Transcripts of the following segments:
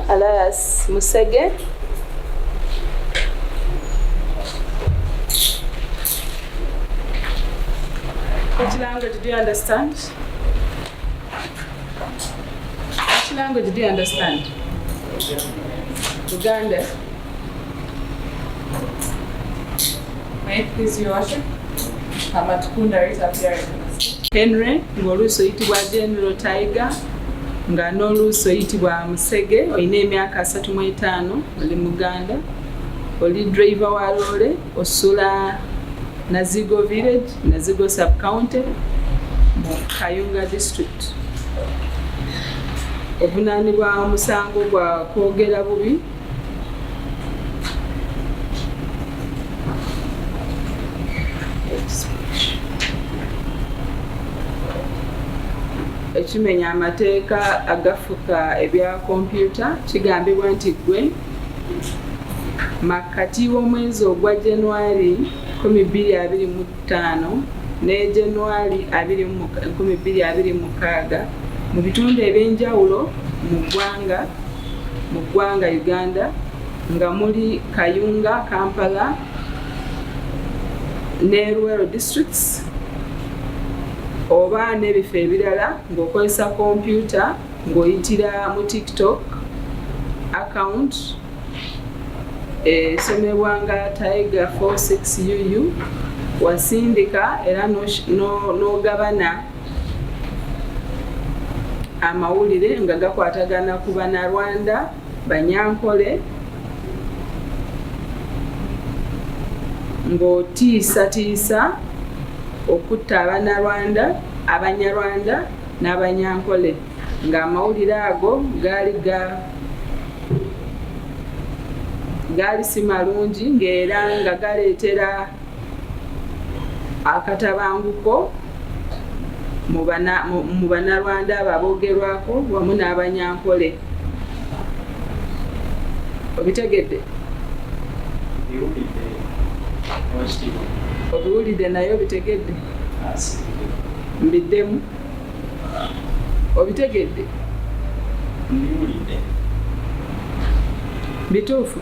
alias Musege. Which language do you understand? Which language do you understand? Uganda. May it please your worship? Amatukunda is appearing. Henry, ng'oluusi oyitibwa General Tiger, nga n'oluusi oyitibwa Musege, olina emyaka 35, oli Muganda, oli driver wa loole, osula Nazigo village, Nazigo sub-county, mu Kayunga district. Obunaanibwa omusango gwa kwogera bubi ekimenya amateeka agafuka ebya kompyuta. Kigambibwa nti gwe makati w'omwezi ogwa January 2025 ne January 2026 mu bitundu ebyenjawulo mu ggwanga Uganda nga muli Kayunga, Kampala ne Ruwero districts oba n'ebifo ebirala ng'okozesa kompyuta ng'oyitira mu TikTok account esomebwa nga Tiger 46UU, wasindika era n'ogabana amawulire nga gakwatagana ku Bannarwanda, Banyankole, ng'otiisatiisa okutta Abannarwanda, Abanyarwanda n'Abanyankole, ng'amawulire ago gaali si malungi ng'era nga galeetera akatabanguko mu Bannarwanda ababoogerwako wamu n'Abanyankole. Obitegedde? Obiwulidde naye obitegedde? Mbiddemu? Obitegedde? Bituufu?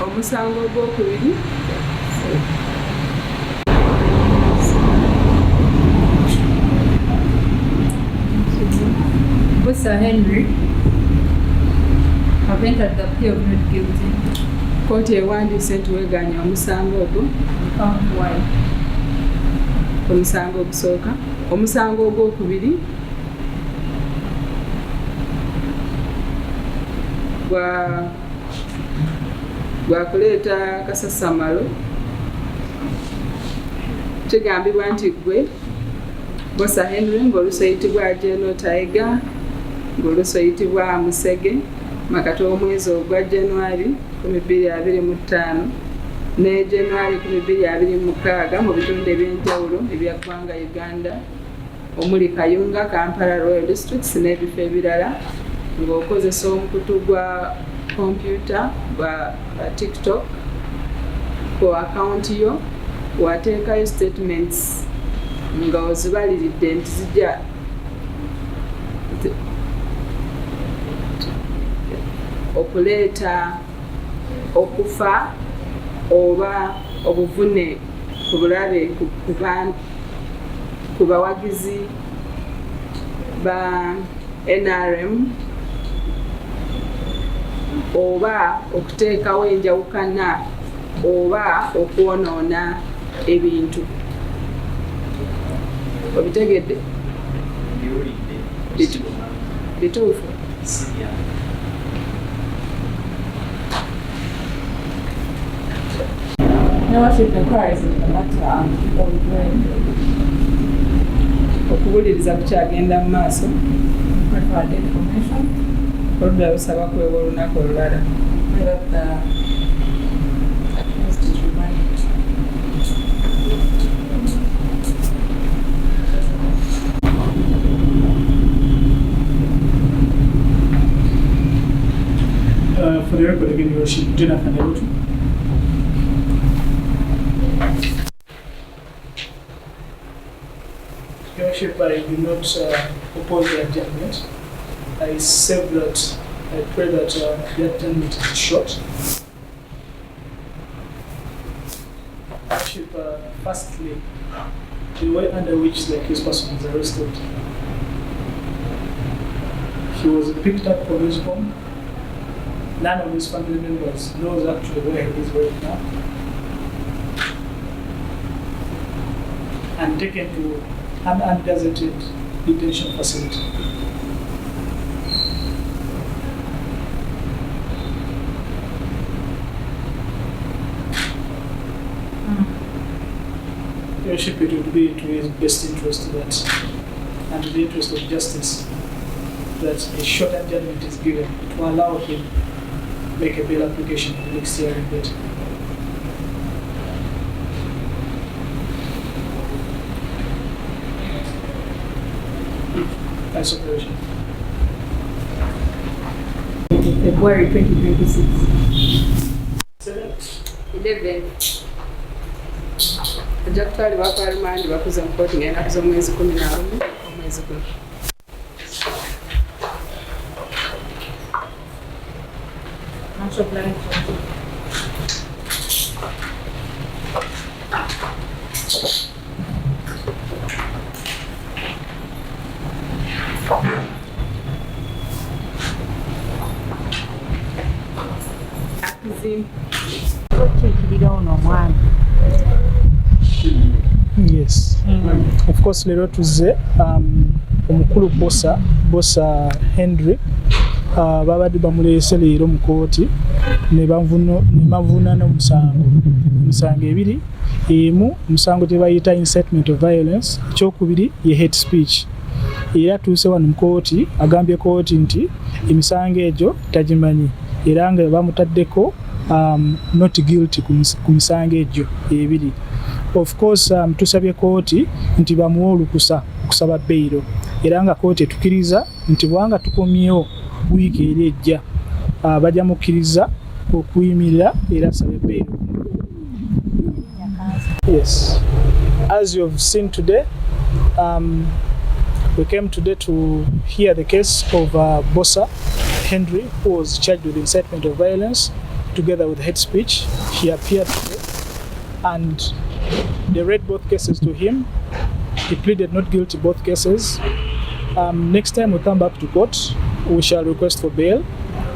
Omusango ogwokubiri Sir Henry have entered the plea of not guilty. Kooti ewandiise nti weeganya omusango ogwo omusango ogusooka. Omusango ogwokubiri gwakuleeta kasasamalo. Kigambibwa nti gwe Sir Henry ng'oluusi oyitibwa General Tiger, ng'oluusi oyitibwa Musege, makati w'omwezi ogwa January 2025 ne January 2026 mu bitundu ebyenjawulo ebya ggwanga Uganda omuli Kayunga, Kampala, Royal districts n'ebifo ebirala ng'okozesa omukutu gwa kompyuta gwa TikTok ku akaunti yo, wateekayo statements nga ozibaliridde nti zijja okuleeta okufa oba obuvune ku bulabe ku bawagizi ba NRM oba okuteekawo enjawukana oba okwonoona ebintu. Obitegedde? bituufu. Your worship inquiries in the matter ongoing. Okuwuliriza kukyagenda mu maaso. Required information. Oludda lusaba kwewa olunaku olulala. Whether the accused is remanded. For the record again, Your Worship, Jonathan Nyankole. Your Worship, I do not oppose the adjournment. I say that I pray that the adjournment is short. Your Worship, firstly, the way under which the accused person was arrested. He was picked up from his home. None of his family members knows actually where he is right now. And taken to an ungazetted detention facility. Your Worship, it would be to his best interest that, and in the interest of justice, that a short adjournment is given to allow him make a bail application in the next hearing date. That's operation. February 2026. 11. Ajja kutwalibwa kwa remand bakuza mu kkooti ng'ennaku z'omwezi 11 omwezi guno. Master planning. Yes. Of course, lero tuze omukulu bossa Henry babadde bamuleese leero mu kooti ne bavunaana omusango ebiri. Emu omusango tebayita incitement of violence, ekyokubiri ye hate speech. Era tuuse wano mu kooti agambye kooti nti emisango egyo tagimanyi era nga bamutaddeko not guilty ku misango egyo ebiri. Of course tusabye kooti nti bamuwe olukusa okusaba beyiro era nga kooti etukiriza nti bwanga tukomyewo wiiki eri ejja bajja mukkiriza okuyimirira era asabe beyiro. Yes, as you have seen today, we came today to hear the case of Bossa Henry, who was charged with incitement of violence together with hate speech. He appeared today and they read both cases to him. He pleaded not guilty both cases. Next time we come back to court, we shall request for bail.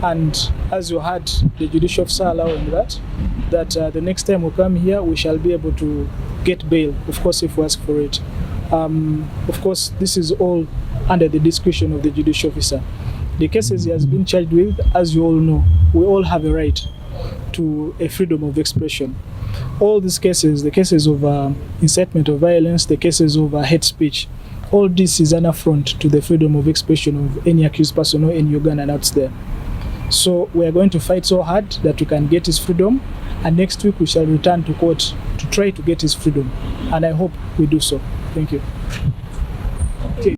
And as you heard the judicial officer allowing that the next time we come here, we shall be able to get bail, of course, if we ask for it. Of course, this is all under the discretion of the judicial officer. The cases he has been charged with, as you all know, we all have a right to a freedom of expression. All these cases, the cases of incitement of violence, the cases of hate speech, all this is an affront to the freedom of expression of any accused person in Uganda and out there. So we are going to fight so hard that we can get his freedom, and next week we shall return to court to try to get his freedom, and I hope we do so. Thank you. Okay.